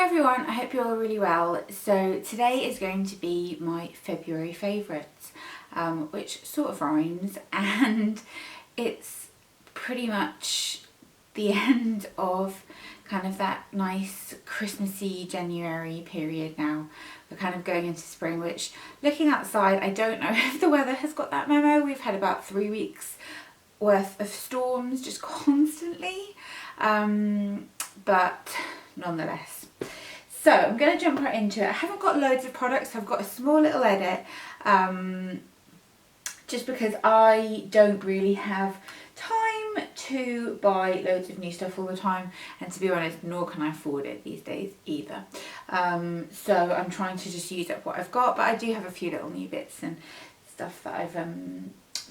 Hi everyone, I hope you're all really well. So today is going to be my February favourites, which sort of rhymes, and it's pretty much the end of kind of that nice Christmassy January period now. We're kind of going into spring, which, looking outside, I don't know if the weather has got that memo. We've had about 3 weeks worth of storms just constantly, but nonetheless. So I'm going to jump right into it. I haven't got loads of products. I've got a small little edit, just because I don't really have time to buy loads of new stuff all the time, and to be honest, nor can I afford it these days either. So I'm trying to just use up what I've got, but I do have a few little new bits and stuff that I've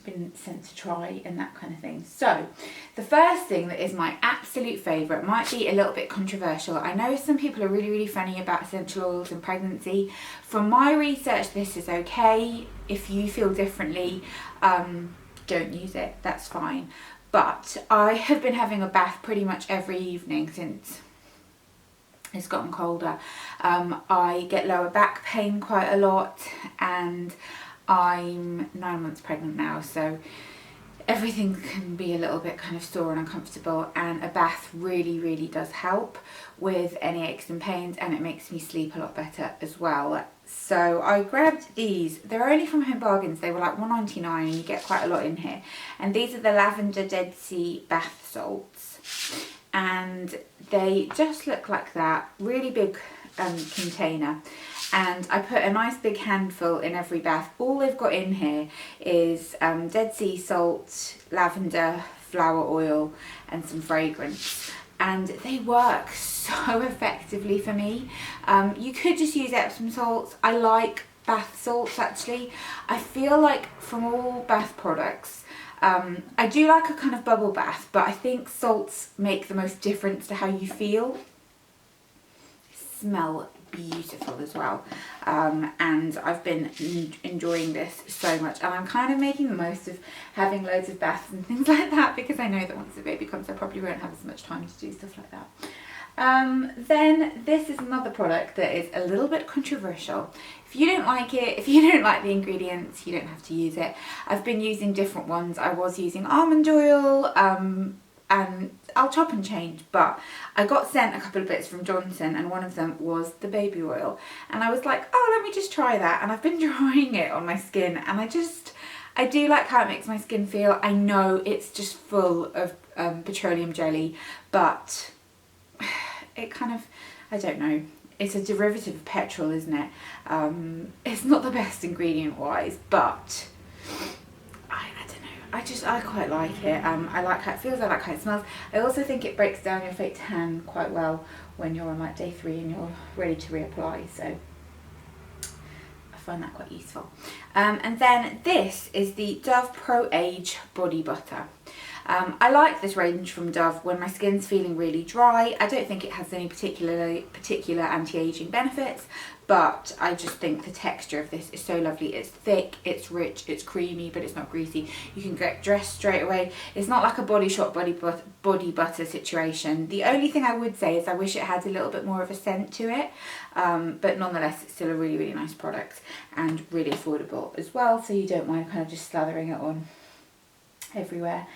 been sent to try and that kind of thing. So the first thing that is my absolute favourite might be a little bit controversial. I know some people are really funny about essential oils in pregnancy. From my research, this is okay. If you feel differently, don't use it, that's fine. But I have been having a bath pretty much every evening since it's gotten colder. I get lower back pain quite a lot, and I'm 9 months pregnant now, so everything can be a little bit kind of sore and uncomfortable, and a bath really does help with any aches and pains, and it makes me sleep a lot better as well. So I grabbed these. They're only from Home Bargains. They were like $1.99 and you get quite a lot in here. And these are the Lavender Dead Sea bath salts, and they just look like that. Really big container, and I put a nice big handful in every bath. All they've got in here is Dead Sea salt, lavender, flower oil and some fragrance, and they work so effectively for me. You could just use Epsom salts. I like bath salts actually. I feel like from all bath products, I do like a kind of bubble bath, but I think salts make the most difference to how you feel. Smell beautiful as well, and I've been enjoying this so much, and I'm kind of making the most of having loads of baths and things like that, because I know that once the baby comes I probably won't have as much time to do stuff like that. Then this is another product that is a little bit controversial. If you don't like it, if you don't like the ingredients, you don't have to use it. I've been using different ones. I was using almond oil, and I'll chop and change, but I got sent a couple of bits from Johnson, and one of them was the baby oil, and I was like, oh, let me just try that, and I've been trying it on my skin, and I do like how it makes my skin feel. I know it's just full of petroleum jelly, but it kind of, I don't know, it's a derivative of petrol, isn't it? It's not the best ingredient wise, but I quite like it. I like how it feels, I like how it smells. I also think it breaks down your fake tan quite well when you're on like day 3 and you're ready to reapply, so I find that quite useful. And then this is the Dove Pro Age Body Butter. I like this range from Dove when my skin's feeling really dry. I don't think it has any particular anti-aging benefits, but I just think the texture of this is so lovely. It's thick, it's rich, it's creamy, but it's not greasy. You can get dressed straight away. It's not like a Body Shop body butter situation. The only thing I would say is I wish it had a little bit more of a scent to it, but nonetheless it's still a really nice product and really affordable as well, so you don't mind kind of just slathering it on everywhere.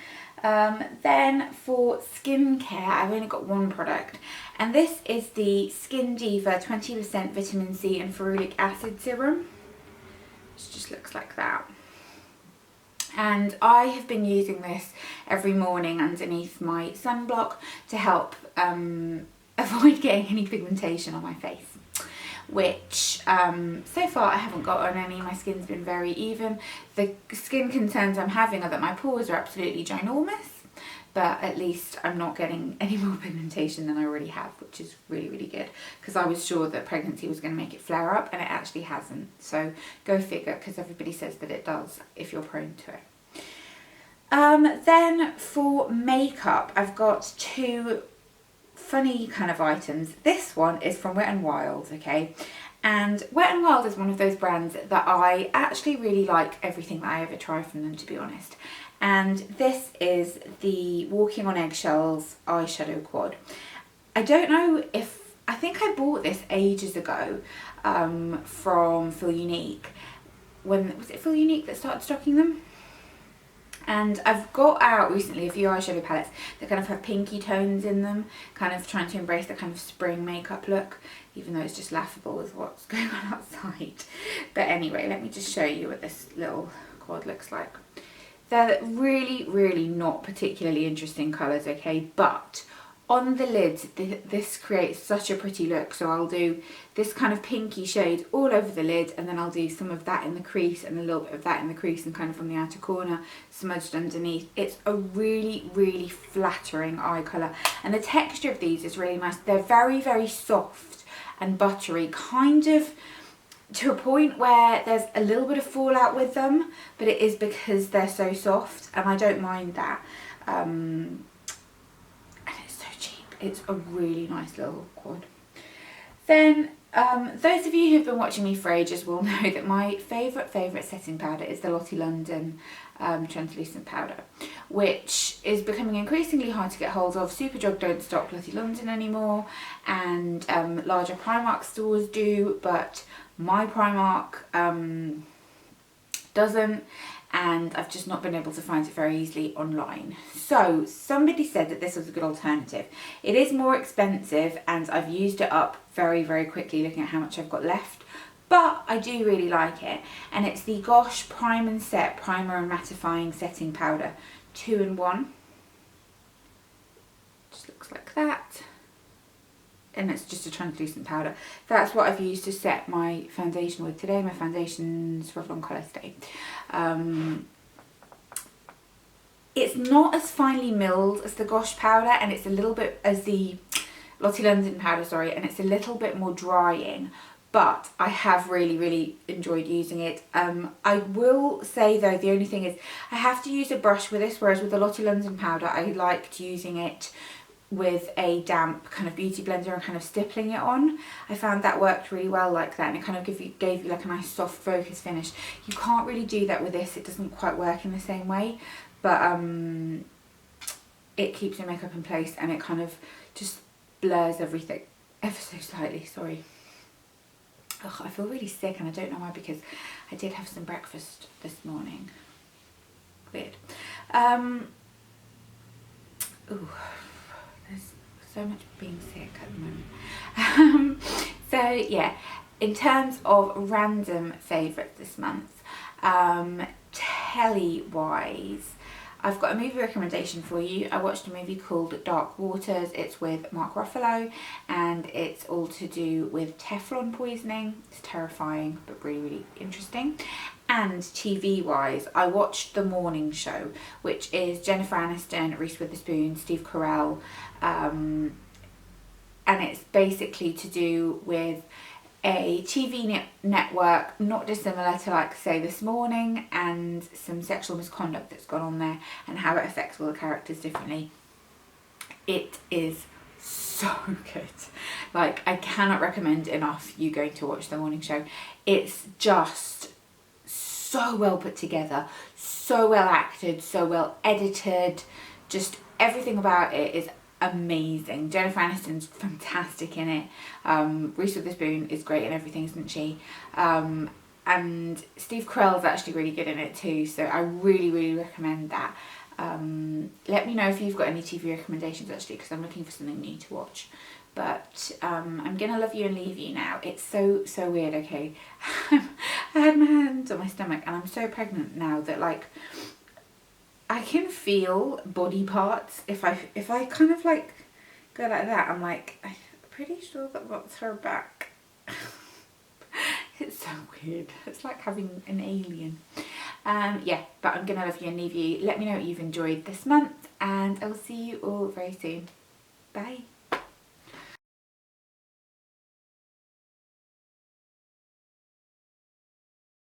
Then for skincare, I've only got one product, and this is the Skin Diva 20% vitamin C and ferulic acid serum. It just looks like that. And I have been using this every morning underneath my sunblock to help avoid getting any pigmentation on my face, which so far I haven't got on any. My skin's been very even. The skin concerns I'm having are that my pores are absolutely ginormous, but at least I'm not getting any more pigmentation than I already have, which is really good, because I was sure that pregnancy was going to make it flare up, and it actually hasn't. So go figure, because everybody says that it does if you're prone to it. Then for makeup, I've got 2 funny kind of items. This one is from Wet n Wild, okay, and Wet n Wild is one of those brands that I actually really like everything that I ever try from them, to be honest. And this is the Walking on Eggshells eyeshadow quad. I don't know if I think I bought this ages ago from Feel Unique. When was it Feel Unique that started stocking them? And I've got out recently a few eyeshadow palettes that kind of have pinky tones in them, kind of trying to embrace the kind of spring makeup look, even though it's just laughable with what's going on outside. But anyway, let me just show you what this little quad looks like. They're really, really not particularly interesting colours, okay, but on the lid, this creates such a pretty look. So I'll do this kind of pinky shade all over the lid, and then I'll do some of that in the crease and a little bit of that in the crease and kind of on the outer corner, smudged underneath. It's a really, really flattering eye colour. And the texture of these is really nice. They're very, very soft and buttery, kind of to a point where there's a little bit of fallout with them, but it is because they're so soft, and I don't mind that. It's a really nice little quad. Then those of you who've been watching me for ages will know that my favourite setting powder is the Lottie London translucent powder, which is becoming increasingly hard to get hold of. Superdrug don't stock Lottie London anymore, and larger Primark stores do, but my Primark doesn't, and I've just not been able to find it very easily online. So somebody said that this was a good alternative. It is more expensive, and I've used it up very, very quickly looking at how much I've got left, but I do really like it. And it's the Gosh Prime and Set Primer and Mattifying Setting Powder 2-in-1. Just looks like that. And it's just a translucent powder. That's what I've used to set my foundation with today. My foundation's Revlon Colour Stay. It's not as finely milled as the Gosh powder, and it's a little bit as the Lottie London powder, sorry, and it's a little bit more drying, but I have really, really enjoyed using it. I will say though, the only thing is I have to use a brush with this, whereas with the Lottie London powder, I liked using it with a damp kind of beauty blender and kind of stippling it on. I found that worked really well like that, and it kind of gave you like a nice soft focus finish. You can't really do that with this, it doesn't quite work in the same way, but it keeps your makeup in place, and it kind of just blurs everything ever so slightly. Sorry. Ugh, I feel really sick, and I don't know why, because I did have some breakfast this morning. Weird. Ooh. There's so much being sick at the moment. So yeah, in terms of random favourites this month, telly wise, I've got a movie recommendation for you. I watched a movie called Dark Waters. It's with Mark Ruffalo, and it's all to do with Teflon poisoning. It's terrifying, but really, really interesting. And TV wise, I watched The Morning Show, which is Jennifer Aniston, Reese Witherspoon, Steve Carell, and it's basically to do with a TV network not dissimilar to, like, say, This Morning, and some sexual misconduct that's gone on there and how it affects all the characters differently. It is so good. Like, I cannot recommend enough you going to watch The Morning Show. It's just so well put together, so well acted, so well edited, just everything about it is amazing. Jennifer Aniston's fantastic in it. Reese Witherspoon is great in everything, isn't she? And Steve Carell's actually really good in it too, so I really, really recommend that. Let me know if you've got any TV recommendations actually, because I'm looking for something new to watch. But I'm gonna love you and leave you now. It's so weird, okay? I had my hands on my stomach, and I'm so pregnant now that, like, I can feel body parts. If I kind of like go like that, I'm like, I'm pretty sure that that's her back. It's so weird. It's like having an alien. Yeah, but I'm gonna love you and leave you. Let me know what you've enjoyed this month, and I will see you all very soon. Bye.